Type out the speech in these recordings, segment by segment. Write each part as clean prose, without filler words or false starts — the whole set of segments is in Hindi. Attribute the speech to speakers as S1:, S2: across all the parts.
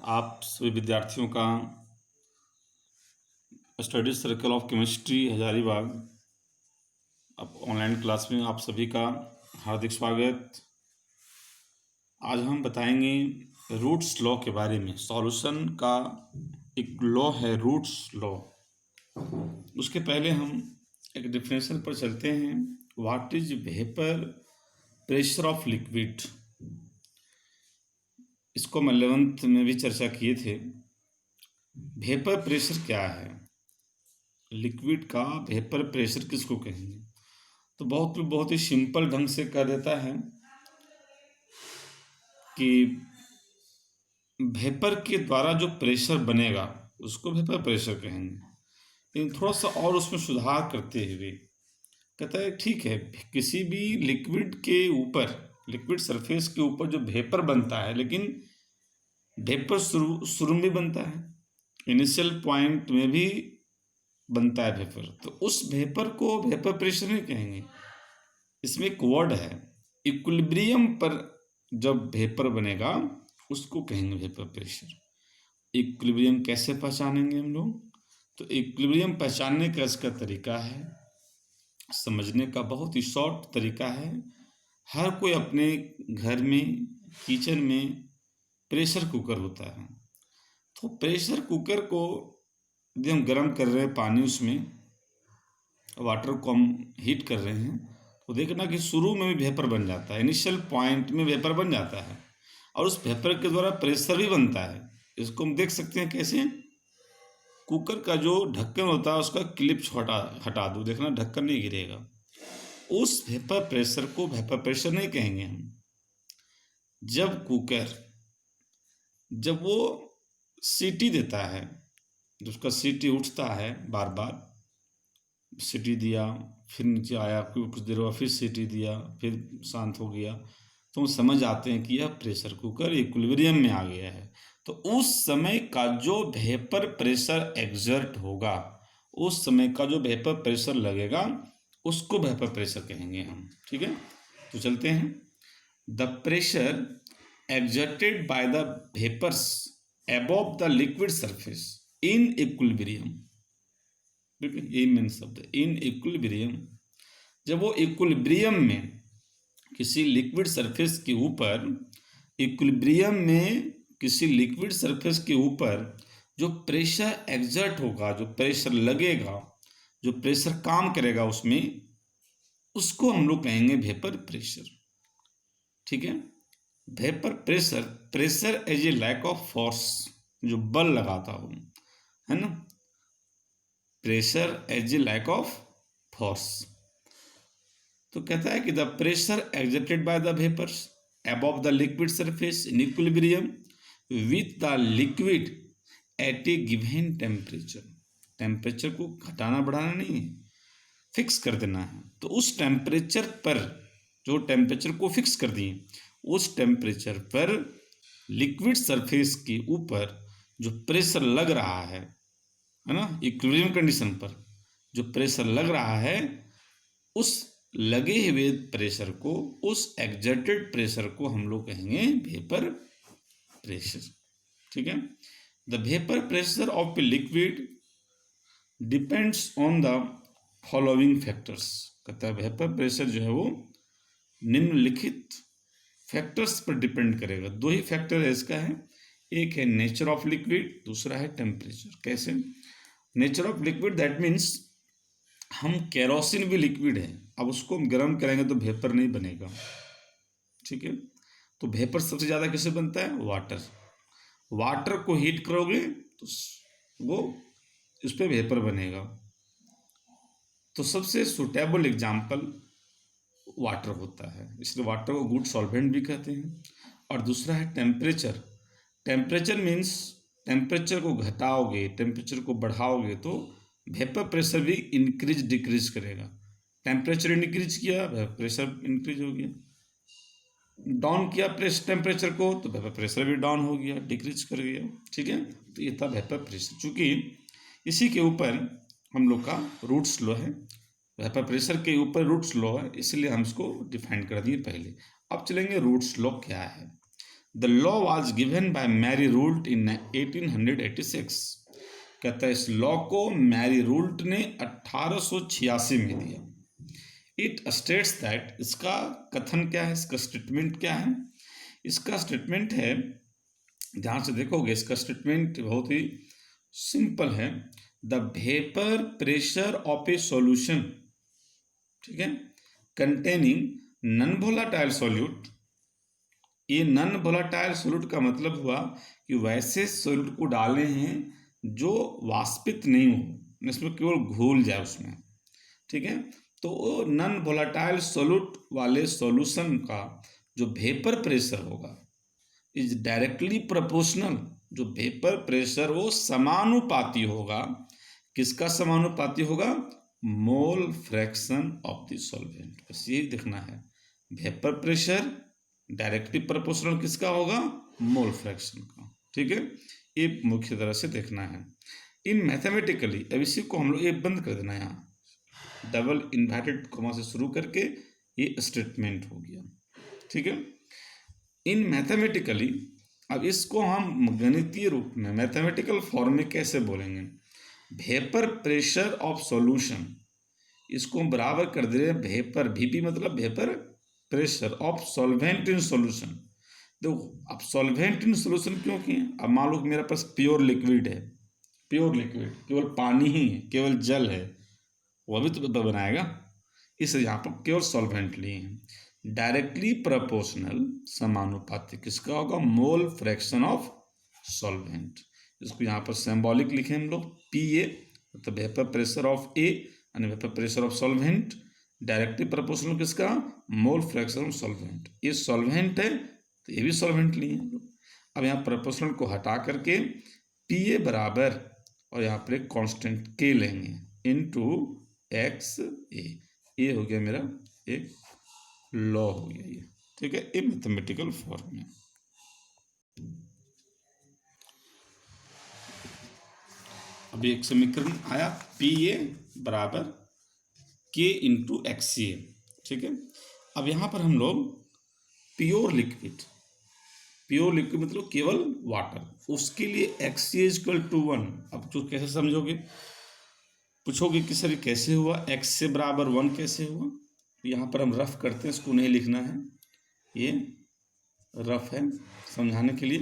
S1: आप सभी विद्यार्थियों का study circle of chemistry Hazaribagh अब ऑनलाइन क्लास में आप सभी का हार्दिक स्वागत। आज हम बताएंगे रूट्स लॉ के बारे में। सॉल्यूशन का एक लॉ है रूट्स लॉ। उसके पहले हम एक डेफिनेशन पर चलते हैं। What is vapour pressure of liquid. इसको मैं 11th में भी चर्चा किए थे। वेपर प्रेशर क्या है, लिक्विड का वेपर प्रेशर किसको कहेंगे। तो बहुत ही सिंपल ढंग से कह देता है कि वेपर के द्वारा जो प्रेशर बनेगा उसको वेपर प्रेशर कहेंगे। लेकिन थोड़ा सा और उसमें सुधार करते हुए कहता है ठीक है, किसी भी लिक्विड के ऊपर, लिक्विड सरफेस के ऊपर जो वेपर बनता है, लेकिन वेपर शुरू में बनता है, इनिशियल पॉइंट में भी बनता है वेपर, तो उस वेपर को वेपर प्रेशर नहीं कहेंगे। इसमें एक वर्ड है इक्विलिब्रियम पर जब वेपर बनेगा उसको कहेंगे वेपर प्रेशर। इक्विलिब्रियम कैसे पहचानेंगे हम लोग? तो इक्विलिब्रियम पहचानने का इसका तरीका है, समझने का बहुत ही शॉर्ट तरीका है। हर कोई अपने घर में किचन में प्रेशर कुकर होता है। तो प्रेशर कुकर को यदि हम गर्म कर रहे हैं पानी, उसमें वाटर को हम हीट कर रहे हैं, तो देखना कि शुरू में भी वेपर बन जाता है, इनिशियल पॉइंट में वेपर बन जाता है और उस वेपर के द्वारा प्रेशर भी बनता है। इसको हम देख सकते हैं कैसे। कुकर का जो ढक्कन होता है उसका क्लिप हटा दो, देखना ढक्कन नहीं गिरेगा। उस वेपर प्रेशर को वेपर प्रेशर नहीं कहेंगे हम। जब कुकर जब वो सीटी देता है, जब उसका सीटी उठता है, बार बार सीटी दिया, फिर नीचे आया, कुछ देर बाद फिर सीटी दिया, फिर शांत हो गया, तो हम समझ आते हैं कि यह प्रेशर कुकर इक्विलिब्रियम में आ गया है। तो उस समय का जो वेपर प्रेशर एग्जर्ट होगा, उस समय का जो वेपर प्रेशर लगेगा उसको वेपर प्रेशर कहेंगे हम। ठीक है, तो चलते हैं। The pressure exerted by the vapors above the liquid surface in equilibrium। ये मेन शब्द है, इन इक्विलिब्रियम। जब वो इक्विलिब्रियम में किसी लिक्विड सरफेस के ऊपर, इक्विलिब्रियम में किसी लिक्विड सरफेस के ऊपर जो प्रेशर एग्जर्ट होगा, जो प्रेशर लगेगा, जो प्रेशर काम करेगा उसमें, उसको हम लोग कहेंगे वेपर प्रेशर। ठीक है, vapour pressure, pressure as a lack of force, जो बल लगाता हो, है ना, pressure as a lack of force. तो कहता है कि the pressure exerted by the vapours above the liquid surface in equilibrium with the liquid at a given temperature. Temperature को घटाना बढ़ाना नहीं है, फिक्स कर देना है। तो उस टेम्परेचर पर, जो टेम्परेचर को फिक्स कर दिए, उस टेम्परेचर पर लिक्विड सरफेस के ऊपर जो प्रेशर लग रहा है ना, इक्विलिब्रियम कंडीशन पर जो प्रेशर लग रहा है, उस लगे हुए प्रेशर को, उस एक्सर्टेड प्रेशर को हम लोग कहेंगे वेपर प्रेशर। ठीक है, the vapour pressure of a liquid depends on the following factors. कहता है वेपर प्रेशर जो है वो निम्नलिखित फैक्टर्स पर डिपेंड करेगा। दो ही फैक्टर है इसका है, एक है नेचर ऑफ लिक्विड, दूसरा है टेम्परेचर। कैसे? Nature of liquid that means हम केरोसिन भी लिक्विड है, अब उसको हम गर्म करेंगे तो वेपर नहीं बनेगा। ठीक है, तो वेपर सबसे ज़्यादा किससे बनता है? वाटर। वाटर को हीट करोगे तो वो उस पर वेपर बनेगा। तो सबसे सुटेबल एग्जाम्पल वाटर होता है, इसलिए वाटर को गुड सॉल्वेंट भी कहते हैं। और दूसरा है टेम्परेचर। टेम्परेचर मीन्स टेम्परेचर को घटाओगे, टेम्परेचर को बढ़ाओगे तो वेपर प्रेशर भी इंक्रीज डिक्रीज करेगा। टेम्परेचर इंक्रीज किया, वेपर प्रेशर इंक्रीज हो गया। डाउन किया टेम्परेचर को तो वेपर प्रेशर भी डाउन हो गया, डिक्रीज कर गया। ठीक है, तो ये था वेपर प्रेशर। चूँकि इसी के ऊपर हम लोग का रूट्स लॉ है, वेपर प्रेशर के ऊपर रूट्स लॉ है, इसलिए हम इसको डिफाइन कर दिए पहले। अब चलेंगे रूट्स लॉ क्या है। The law was given by Marie Raoult in 1886। कहता है इस लॉ को मैरी रूल्ट ने 1886 में दिया। इट स्टेट्स दैट, इसका कथन क्या है, इसका स्टेटमेंट क्या है? इसका स्टेटमेंट है, ध्यान से देखोगे इसका स्टेटमेंट बहुत ही सिंपल है। The vapour pressure of A solution, ठीक है, कंटेनिंग नॉन वोलाटाइल सॉल्यूट। ये नॉन वोलाटाइल सॉल्यूट का मतलब हुआ कि वैसे सॉल्यूट को डाले हैं जो वाष्पित नहीं हो, इसमें केवल घुल जाए उसमें, ठीक है। तो नॉन वोलाटाइल सॉल्यूट वाले सॉल्यूशन का जो वेपर प्रेशर होगा इज डायरेक्टली प्रोपोर्शनल, जो वेपर प्रेशर वो समानुपाती होगा, किसका समानुपाती होगा? मोल फ्रैक्शन ऑफ द सॉल्वेंट। बस यही देखना है, वेपर प्रेशर डायरेक्टली प्रोपोर्शनल किसका होगा? मोल फ्रैक्शन का, ठीक है। ये मुख्य तरह से देखना है। इन मैथमेटिकली, अब इसी को हम लोग ये बंद कर देना, यहाँ डबल इन्वर्टेड कॉमा से शुरू करके ये स्टेटमेंट हो गया, ठीक है। इन मैथमेटिकली, अब इसको हम गणितीय रूप में मैथमेटिकल फॉर्म में कैसे बोलेंगे? वेपर प्रेशर ऑफ सॉल्यूशन, इसको हम बराबर कर दे रहे हैं वेपर, वीपी मतलब vapour pressure of solvent in solution. देखो अब सॉल्वेंट इन सॉल्यूशन क्यों किए? अब मान लो कि मेरे पास प्योर लिक्विड है, प्योर लिक्विड केवल पानी ही है, केवल जल है, वो भी तो बनाएगा, इसलिए यहाँ पर केवल सॉल्वेंट लिए हैं। डायरेक्टली प्रोपोर्शनल समानुपाती किसका होगा? मोल फ्रैक्शन ऑफ सॉल्वेंट। इसको यहाँ पर सिंबॉलिक लिखे हम लोग, पी ए मतलब वेपर प्रेशर ऑफ ए यानी vapour pressure of solvent, directly proportional किसका? Mole fraction of solvent. ये सॉल्वेंट है तो ये भी सॉल्वेंट लिए हैं लोग। अब यहाँ प्रोपोर्शनल को हटा करके पी ए बराबर, और यहाँ पर एक कॉन्स्टेंट के लेंगे, इनटू एक्स ए, ये हो गया मेरा एक लॉ हो गया ये, ठीक है। ये मैथमेटिकल फॉर्म में। अभी एक समीकरण आया पी ए बराबर के इंटू एक्स सी ए, ठीक है। अब यहाँ पर हम लोग प्योर लिक्विड, प्योर लिक्विड मतलब केवल वाटर, उसके लिए एक्स सी इक्वल टू 1। अब तो कैसे समझोगे? पूछोगे कि सर कैसे हुआ, एक्स से बराबर 1 कैसे हुआ? यहाँ पर हम रफ करते हैं, इसको नहीं लिखना है, ये रफ है समझाने के लिए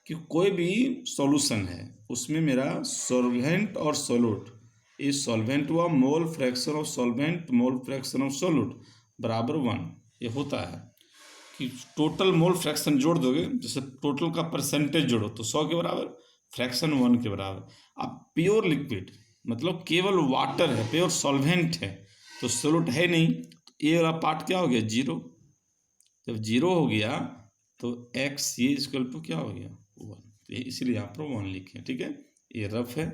S1: कि कोई भी सॉल्यूशन है उसमें मेरा सॉल्वेंट और सोल्यूट, ये सॉल्वेंट हुआ, मोल fraction of solvent mole fraction of solute बराबर 1। ये होता है कि टोटल मोल फ्रैक्शन जोड़ दोगे, जैसे टोटल का परसेंटेज जोड़ो तो 100 के बराबर, फ्रैक्शन 1 के बराबर। अब प्योर लिक्विड मतलब केवल वाटर है, प्योर सॉल्वेंट है, तो सोल्यूट है नहीं, तो ये वाला पार्ट क्या हो गया? 0। जब 0 हो गया तो एक्स ये इक्वल टू क्या हो गया? 1। तो इसीलिए यहाँ पर 1 लिखे, ठीक है। ये रफ है,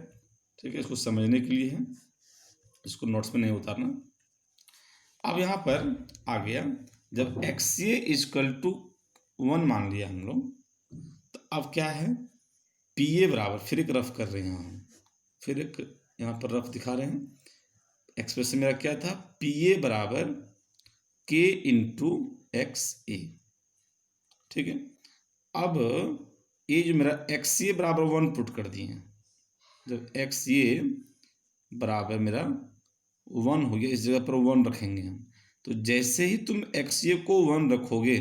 S1: ठीक है, इसको समझने के लिए है, इसको नोट्स में नहीं उतारना। अब यहाँ पर आ गया, जब एक्स ये इक्वल टू 1 मान लिया हम लोग, तो अब क्या है? पी ए बराबर, फिर एक रफ कर रहे हैं हम, फिर एक यहाँ पर रफ दिखा रहे हैं। एक्सप्रेशन मेरा क्या था? पी ए बराबर के इंटू एक्स ए, ठीक है। अब ये जो मेरा एक्स ए बराबर 1 पुट कर दिए हैं, जब एक्स ए बराबर मेरा 1 हो गया, इस जगह पर 1 रखेंगे हम, तो जैसे ही तुम एक्स ए को 1 रखोगे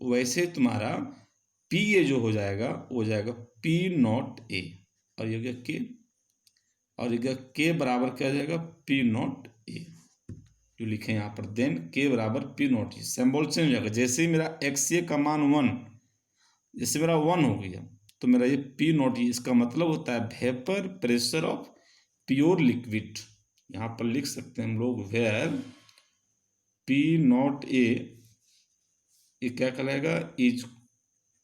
S1: वैसे ही तुम्हारा पी ए जो हो जाएगा वो हो जाएगा पी नॉट ए, और ये हो गया के, और ये के बराबर क्या हो जाएगा? पी नॉट ए, जो लिखे यहाँ पर। देन के बराबर P not a, symbol change हो जाएगा। जैसे ही मेरा एक्स ए का मान 1, जैसे मेरा 1 हो गया तो मेरा ये पी नॉट ए, इसका मतलब होता है vapour pressure of pure liquid. यहाँ पर लिख सकते हैं हम लोग वेयर पी नॉट ए, ये क्या कहलाएगा? Is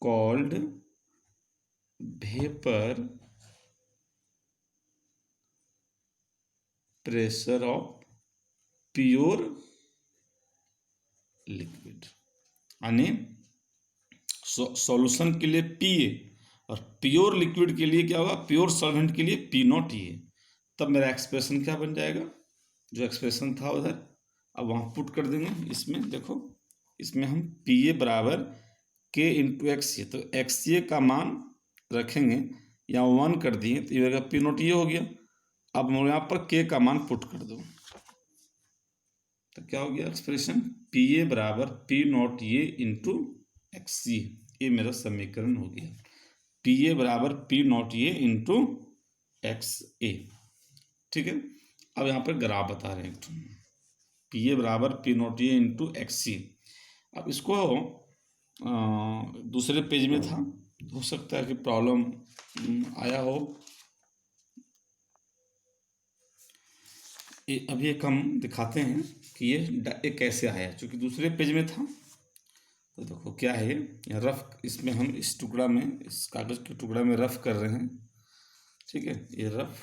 S1: called vapour pressure of pure liquid, यानी सॉल्यूशन के लिए पी ए और प्योर लिक्विड के लिए क्या होगा? प्योर सॉल्वेंट के लिए पी नॉट ए। तब मेरा एक्सप्रेशन क्या बन जाएगा? जो एक्सप्रेशन था उधर अब वहाँ पुट कर देंगे। इसमें देखो, इसमें हम पी ए बराबर के इंटू एक्स ए, तो एक्स ए का मान रखेंगे, यहाँ 1 कर दिए तो ये पी नॉट ये हो गया। अब यहाँ पर के का मान पुट कर दो, तो क्या हो गया एक्सप्रेशन, पी ए बराबर पी नॉट ये इंटू एक्स सी, ये मेरा समीकरण हो गया। पी ए बराबर पी नॉट ये इंटू एक्स ए, ठीक है। अब यहाँ पर ग्राफ बता रहे हैं, पी ए बराबर पी नॉट ये इंटू एक्स सी। अब इसको दूसरे पेज में था, हो सकता है कि प्रॉब्लम आया हो। अभी एक हम दिखाते हैं कि ये कैसे आया, क्योंकि दूसरे पेज में था। तो देखो क्या है, रफ, इसमें हम इस टुकड़ा में, इस कागज के टुकड़ा में रफ कर रहे हैं, ठीक है। ये रफ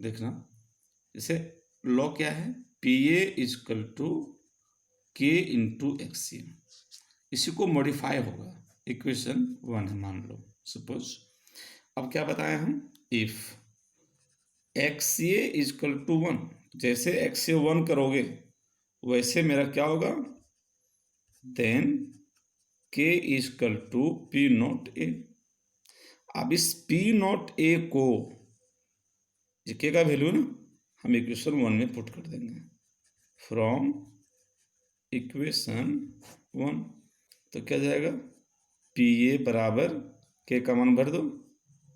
S1: देखना, जैसे लॉ क्या है, पी ए इजकल टू के इंटू एक्स सी, इसी को मॉडिफाई होगा, इक्वेशन 1 है मान लो सपोज। अब क्या बताए हम, if x a equal to 1, जैसे एक्स ए 1 करोगे वैसे मेरा क्या होगा, then k equal to p not a. अब इस पी नॉट ए को, ये के का वैल्यू ना, हम इक्वेशन 1 में पुट कर देंगे, फ्रॉम इक्वेशन 1, तो क्या जाएगा, पी ए बराबर के का मान भर दो,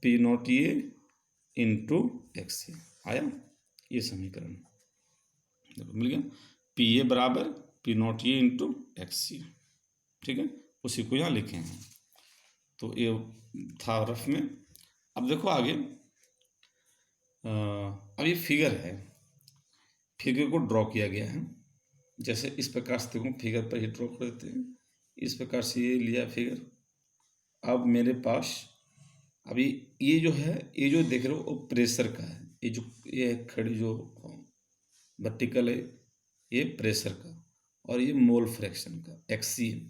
S1: P not a into x A, आया ये समीकरण, देखो मिल गया, पी ए बराबर P not a into X C, ठीक है। उसी को यहाँ लिखे हैं, तो ये था रफ में। अब देखो आगे, अब ये फिगर है, फिगर को ड्रॉ किया गया है, जैसे इस प्रकार से देखो, फिगर पर ही ड्रॉ कर देते हैं, इस प्रकार से ये लिया फिगर। अब मेरे पास अभी ये जो है, ये जो देख रहे हो वो प्रेशर का है, ये खड़ी जो वर्टिकल है ये प्रेशर का, और ये मोल फ्रैक्शन का एक्सी है।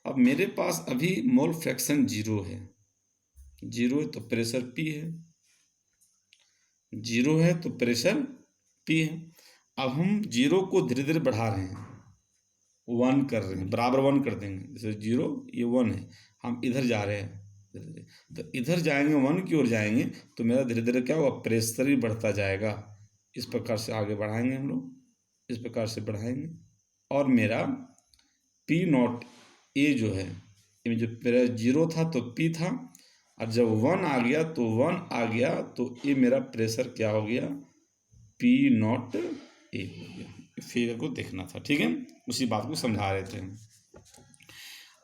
S1: अब मेरे पास अभी मोल फ्रैक्शन 0 है, 0 है तो प्रेशर P है, 0 है तो प्रेशर P है। अब हम 0 को धीरे धीरे बढ़ा रहे हैं, 1 कर रहे हैं, बराबर 1 कर देंगे, जैसे 0 ये 1 है, हम इधर जा रहे हैं धीरे धीरे, तो इधर जाएंगे 1 की ओर जाएंगे, तो मेरा धीरे धीरे क्या होगा, प्रेशर भी बढ़ता जाएगा। इस प्रकार से आगे बढ़ाएंगे हम लोग, इस प्रकार से बढ़ाएंगे, और मेरा पी नॉट ए जो है, ये जो मेरा 0 था तो P था, और जब 1 आ गया तो 1 आ गया, तो ये मेरा प्रेशर क्या हो गया, पी नॉट ए हो गया। फिगर को देखना था, ठीक है, उसी बात को समझा रहे थे।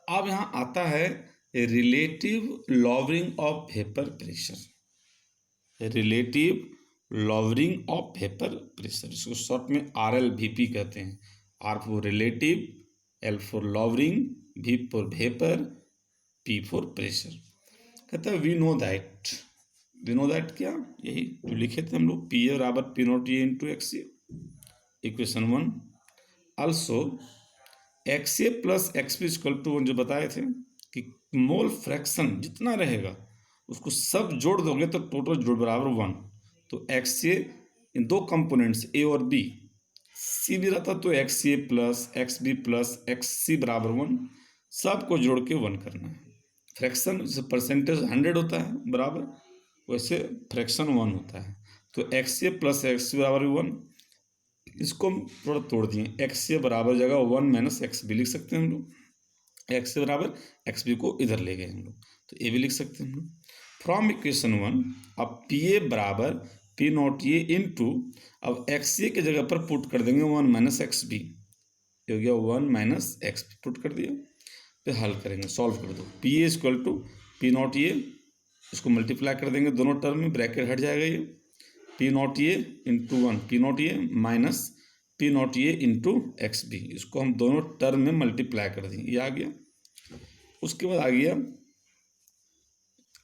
S1: अब यहाँ आता है relative lowering of vapour pressure, relative lowering of vapour pressure, इसको शॉर्ट में RLVP कहते हैं। R for relative, L for lowering, V for vapour, P for pressure. कहता है वी नो दैट क्या, यही जो लिखे थे हम लोग, पी ए बराबर P not a into x a, equation 1। Also x A plus x p equal to 1, जो बताए थे कि मोल फ्रैक्शन जितना रहेगा उसको सब जोड़ दोगे तो टोटल जोड़ बराबर 1, तो एक्स ए इन दो कंपोनेंट्स ए और बी, सी भी रहता तो एक्स ए plus X B plus X C बराबर 1, सबको जोड़ के 1 करना है। फ्रैक्शन जैसे परसेंटेज 100 होता है बराबर, वैसे फ्रैक्शन 1 होता है, तो एक्स ए प्लस एक्स बराबर 1, इसको हम थोड़ा तोड़ दिए, एक्स ए बराबर जगह 1 माइनस एक्स बी लिख सकते हैं हम लोग, एक्स ए बराबर एक्स बी को इधर ले गए हम लोग, तो ए भी लिख सकते हैं हम लोग, फ्रॉम इक्वेशन 1। अब पी ए बराबर पी नॉट ए इंटू, अब एक्स ए की जगह पर पुट कर देंगे 1 माइनस एक्स बी, हो गया 1 माइनस एक्स बी पुट कर दिया, फिर हल करेंगे, सॉल्व कर दो, p a equal to p not a, इसको मल्टीप्लाई कर देंगे दोनों टर्म में, ब्रैकेट हट जाएगा, ये p not a into 1, p not a minus p not a into x b, इसको हम दोनों टर्म में मल्टीप्लाई कर देंगे, ये आ गया। उसके बाद आ गया,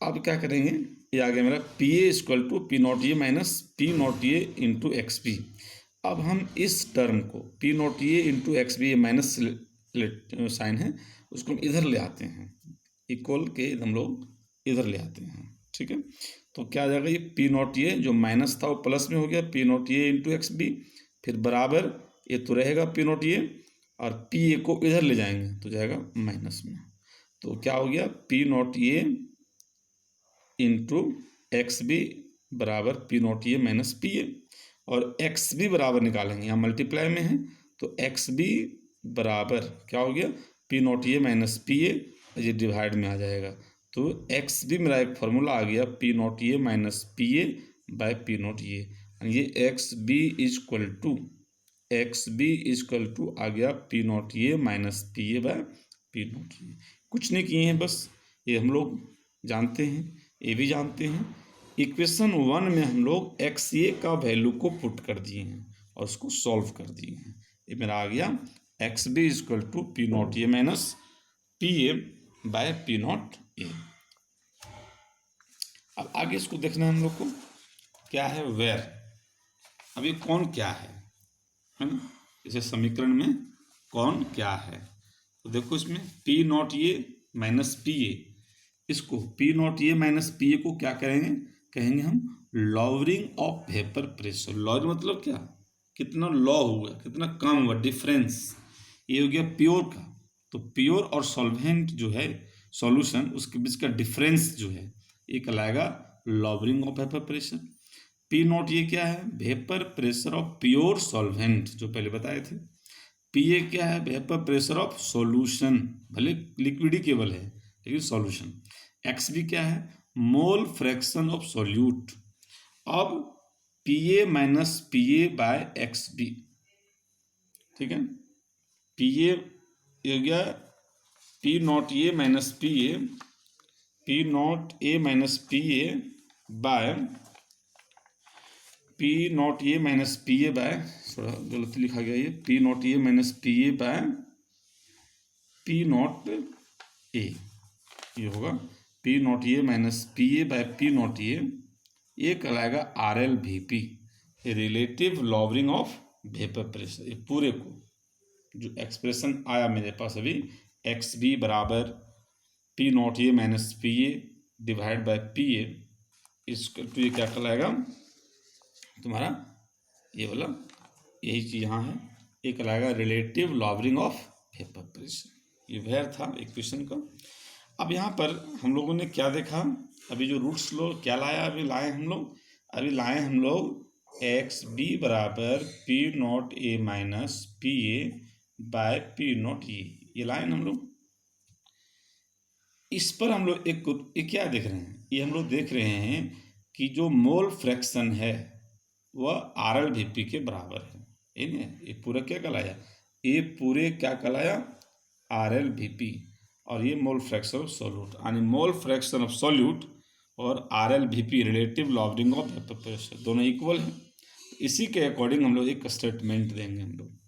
S1: अब क्या करेंगे, ये आ गया मेरा p a equal to p not a minus p not a into x b. अब हम इस टर्म को p not a into x b, minus sign है, उसको हम इधर ले आते हैं, इक्वल के हम लोग इधर ले आते हैं, ठीक है। तो क्या आ जाएगा, ये पी नॉट ए जो माइनस था वो प्लस में हो गया, P not a into x b, फिर बराबर ये तो रहेगा पी नॉट ए, और पी ए को इधर ले जाएंगे तो जाएगा माइनस में। तो क्या हो गया, P not a into x B बराबर P not a minus P A, और एक्स बी बराबर निकालेंगे, यहाँ मल्टीप्लाई में है तो एक्स बी बराबर क्या हो गया, P not a minus P A, ये डिवाइड में आ जाएगा। तो एक्स बी मेरा एक फॉर्मूला आ गया P not a minus P A by P not a, ये X B is equal to आ गया P not a minus P A by P not A. कुछ नहीं किए हैं, बस ये हम लोग जानते हैं, ये भी जानते हैं। इक्वेशन 1 में हम लोग एक्स ए का वैल्यू को पुट कर दिए हैं और उसको सॉल्व कर दिए हैं। ये मेरा आ गया x B is equal to p not a minus P A by P not a. अब आगे इसको देखना है हम लोग को, क्या है वेयर, अब ये कौन क्या है ना, इसे समीकरण में कौन क्या है। तो देखो इसमें P not a minus P A, इसको P not a minus P A को क्या करेंगे, कहेंगे हम lowering of vapour pressure. Lowering मतलब क्या, कितना लॉ हुआ, कितना कम हुआ, डिफरेंस। ये हो गया प्योर का, तो प्योर और सॉल्वेंट जो है सॉल्यूशन, उसके बीच का डिफरेंस जो है ये कहलाएगा lowering of vapour pressure. P not ये क्या है, vapour pressure of pure solvent, जो पहले बताए थे। पी ए क्या है, वेपर प्रेशर ऑफ सॉल्यूशन, भले लिक्विड ही केवल है लेकिन सॉल्यूशन। एक्स बी क्या है, मोल फ्रैक्शन ऑफ सॉल्यूट। अब p a minus P A by x b, ठीक है, पी ए हो गया P not a minus P a, p not a minus P A by P not a minus P A by, थोड़ा गलत लिखा गया ये, p not a minus P A by P not a, ये होगा p not a minus P A by P not a, ये कहलाएगा R L V P, relative lowering of vapour pressure. ये पूरे को जो एक्सप्रेशन आया मेरे पास अभी, एक्स बी बराबर P not a minus P a divide by p A, इसको तो ये क्या कहलाएगा तुम्हारा, ये वाला यही चीज़ यहाँ है, ये कहलाएगा relative lowering of vapour pressure. ये वेयर था इक्वेशन का। अब यहाँ पर हम लोगों ने क्या देखा, अभी जो रूट्स लो क्या लाया, अभी लाए हम लोग एक्स बी बराबर P not a minus P A by P not a, ये लाए हम लोग। इस पर हम लोग एक क्या देख रहे हैं, ये हम लोग देख रहे हैं कि जो मोल फ्रैक्शन है वह आर एल वी पी के बराबर है। ये पूरा क्या कहलाया, ये पूरे क्या कहलाया आर एल वी पी, और ये मोल फ्रैक्शन ऑफ सॉल्यूट, यानी मोल फ्रैक्शन ऑफ सॉल्यूट और are L V P relative lowering of vapour pressure दोनों इक्वल हैं। इसी के अकॉर्डिंग हम लोग एक स्टेटमेंट देंगे। हम लोग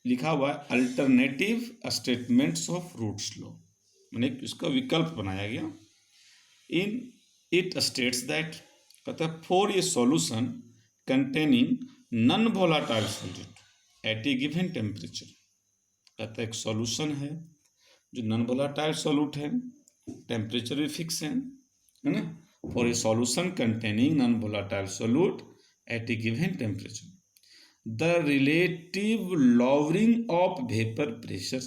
S1: लिखा हुआ है alternative statements of Raoult's law, मैंने इसका विकल्प बनाया गया। इन इट स्टेट्स दैट, कहता है for a solution containing non volatile solute at a given temperature, कहता है एक सॉल्यूशन है जो नॉन वोलेटाइल सॉल्यूट है, टेम्परेचर भी फिक्स है ना, for a solution containing non volatile solute at a given temperature the relative lowering of vapour pressure,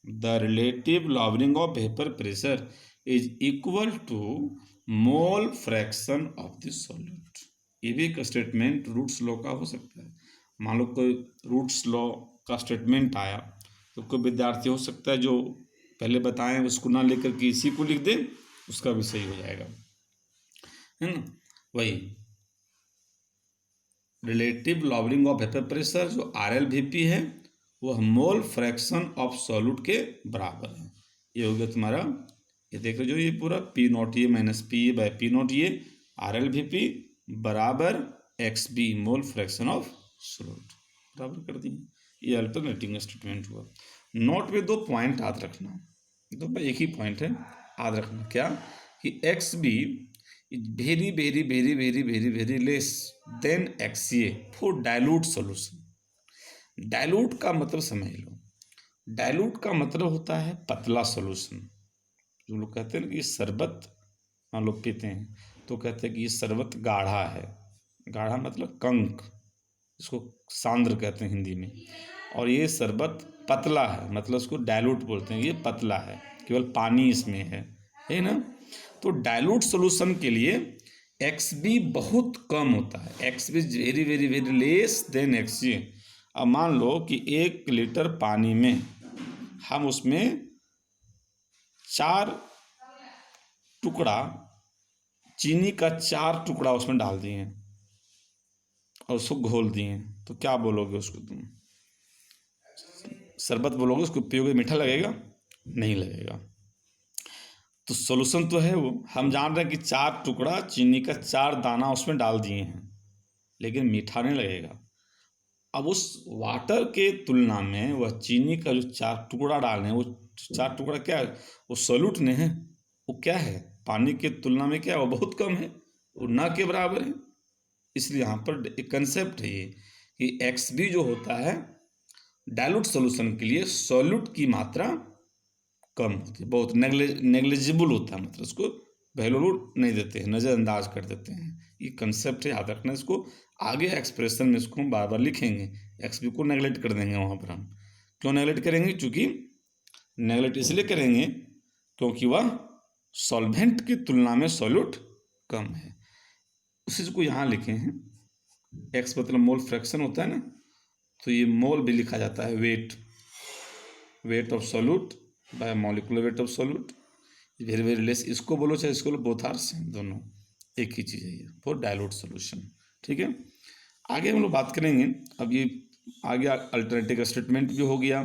S1: the relative lowering of vapor pressure is equal to mole fraction of the solute। ये भी एक स्टेटमेंट रूट्स लॉ का हो सकता है। मान लो कोई रूट्स लॉ का स्टेटमेंट आया तो कोई विद्यार्थी हो सकता है जो पहले बताएं उसको ना लेकर के इसी को लिख दे, उसका भी सही हो जाएगा, है ना। वही relative lowering of vapour pressure जो आर एल वी पी है वह मोल फ्रैक्शन ऑफ सॉल्यूट के बराबर है। ये हो गया तुम्हारा, ये देख रहे जो ये पूरा P not a minus P A by P not A R L V P बराबर X B mole fraction of solute, बराबर कर दिए। ये अल्टरनेटिंग स्टेटमेंट हुआ। नोट में 2 पॉइंट याद रखना, तो एक ही पॉइंट है याद रखना, क्या कि x B is very very very very very very less than x a for dilute solution. Dilute का मतलब समझ लो, डायलूट का मतलब होता है पतला सॉल्यूशन। जो लोग कहते हैं ना कि ये शरबत मान लो पीते हैं तो कहते हैं कि ये शरबत गाढ़ा है, गाढ़ा मतलब कंक, इसको सांद्र कहते हैं हिंदी में। और ये शरबत पतला है, मतलब इसको डाइल्यूट बोलते हैं, ये पतला है, केवल पानी इसमें है ना। तो डाइल्यूट सॉल्यूशन के लिए XB बहुत कम होता है, XB very very very less then XG। अब मान लो कि 1 लीटर पानी में हम उसमें 4 टुकड़ा चीनी का 4 टुकड़ा उसमें डाल दिए और उसको घोल दिए, तो क्या बोलोगे उसको तुम? शरबत बोलोगे, उसको पियोगे मीठा लगेगा? नहीं लगेगा। तो सॉल्यूशन तो है वो, हम जान रहे हैं कि 4 टुकड़ा चीनी का 4 दाना उसमें डाल दिए हैं, लेकिन मीठा नहीं लगेगा। अब उस वाटर के तुलना में वह चीनी का जो 4 टुकड़ा डाले हैं, वो 4 टुकड़ा क्या है? वो सॉल्यूट नहीं है, वो क्या है? पानी के तुलना में क्या है? वो बहुत कम है, वो ना के बराबर है। इसलिए यहाँ पर एक कंसेप्ट है ये कि XB जो होता है डाइल्यूट सॉल्यूशन के लिए सॉल्यूट की मात्रा कम होती है, बहुत नेग्लिजिबल होता है, मतलब उसको वैल्यू नहीं देते हैं, नज़रअंदाज कर देते हैं। ये कंसेप्ट है, याद रखना इसको। आगे एक्सप्रेशन में इसको हम बार बार लिखेंगे, XB को नेगलेक्ट कर देंगे वहाँ पर हम। क्यों नेगलेक्ट करेंगे? क्योंकि नेगलेक्ट इसलिए करेंगे क्योंकि वह सॉल्वेंट की तुलना में सॉल्यूट कम है। उसी को यहाँ लिखे हैं, X मतलब मोल फ्रैक्शन होता है ना, तो ये मोल भी लिखा जाता है weight of solute bye molecular weight of solute, very very less. इसको बोलो चाहे इसको बोलो, बोथ आर सेम, दोनों एक ही चीज़ है ये फॉर डाइल्यूट सॉल्यूशन। ठीक है, आगे हम लोग बात करेंगे। अब ये आगे अल्टरनेटिव स्टेटमेंट भी हो गया,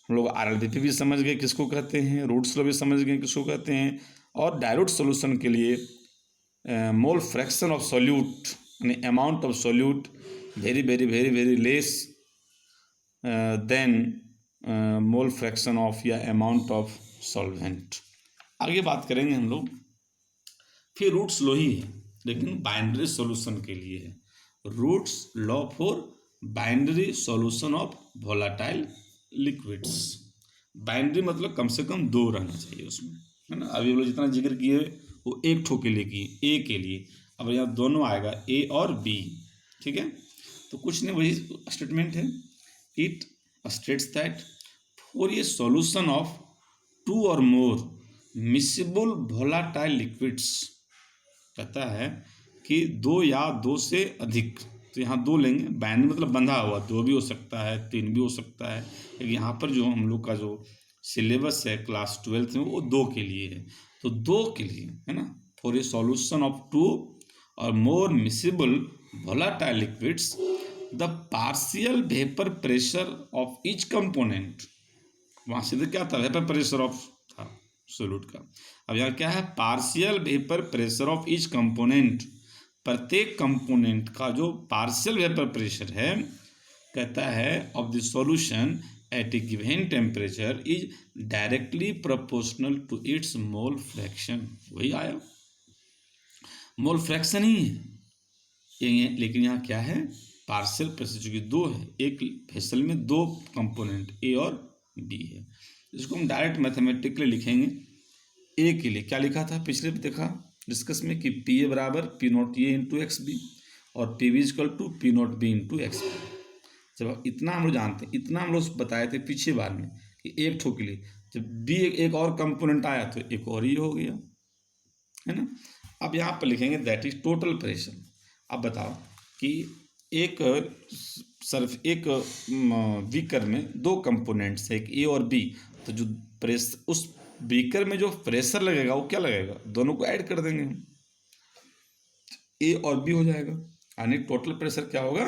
S1: हम लोग RLBP भी समझ गए किसको कहते हैं, रूट्स लॉ भी समझ गए किसको कहते हैं, और डाइल्यूट सॉल्यूशन के लिए मोल फ्रैक्शन ऑफ सॉल्यूट यानी amount of solute very very very very less then mole fraction of या अमाउंट ऑफ सॉल्वेंट। आगे बात करेंगे हम लोग। फिर रूट्स लॉ ही है, लेकिन बाइनरी सॉल्यूशन के लिए है। Raoult's law for binary solution of volatile liquids. Binary मतलब कम से कम 2 रहना चाहिए उसमें, है ना। अभी हम लोग जितना जिक्र किए वो एक ठो के लिए किए, A के लिए। अब यहाँ दोनों आएगा, A और B, ठीक है। तो कुछ नहीं, वही स्टेटमेंट है। It states that for a solution of 2 और मोर मिसिबल वोलाटाइल लिक्विड्स, कहता है कि 2 या 2 से अधिक, तो यहाँ 2 लेंगे। बाइनरी मतलब बंधा हुआ, 2 भी हो सकता है, 3 भी हो सकता है, लेकिन यहाँ पर जो हम लोग का जो सिलेबस है क्लास 12 में वो 2 के लिए है, तो 2 के लिए है ना। फॉर ए सॉल्यूशन ऑफ 2 और more miscible volatile liquids the partial vapour pressure of each component, वहाँ सीधे क्या था? वेपर प्रेशर ऑफ था सोल्यूट का। अब यहाँ क्या है? Partial vapour pressure of each component, प्रत्येक कंपोनेंट का जो पार्शियल वेपर प्रेशर है, कहता है of the solution at a given temperature is directly proportional to its mole fraction. वही आया, मोल फ्रैक्शन ही है, लेकिन यहाँ क्या है? पार्शियल प्रेशर, चूंकि 2 है, एक वेसल में 2 कंपोनेंट A और B है। इसको हम डायरेक्ट मैथमेटिकली लिखेंगे। A के लिए क्या लिखा था पिछले देखा डिस्कस में कि PA बराबर P0A इंटू XB और PB equal to P0B into XB। जब इतना हम लोग जानते हैं, इतना हम लोग बताए थे पिछले बार में कि एक ठो के लिए जब B एक और कंपोनेंट आया तो एक और ये हो गया, है ना। अब यहाँ पर लिखेंगे दैट इज टोटल प्रेशर। अब बताओ कि एक बीकर में 2 कंपोनेंट्स है, एक A और B, तो जो प्रेशर उस बीकर में जो प्रेशर लगेगा वो क्या लगेगा? दोनों को ऐड कर देंगे हम, A और B हो जाएगा, यानी टोटल प्रेशर क्या होगा?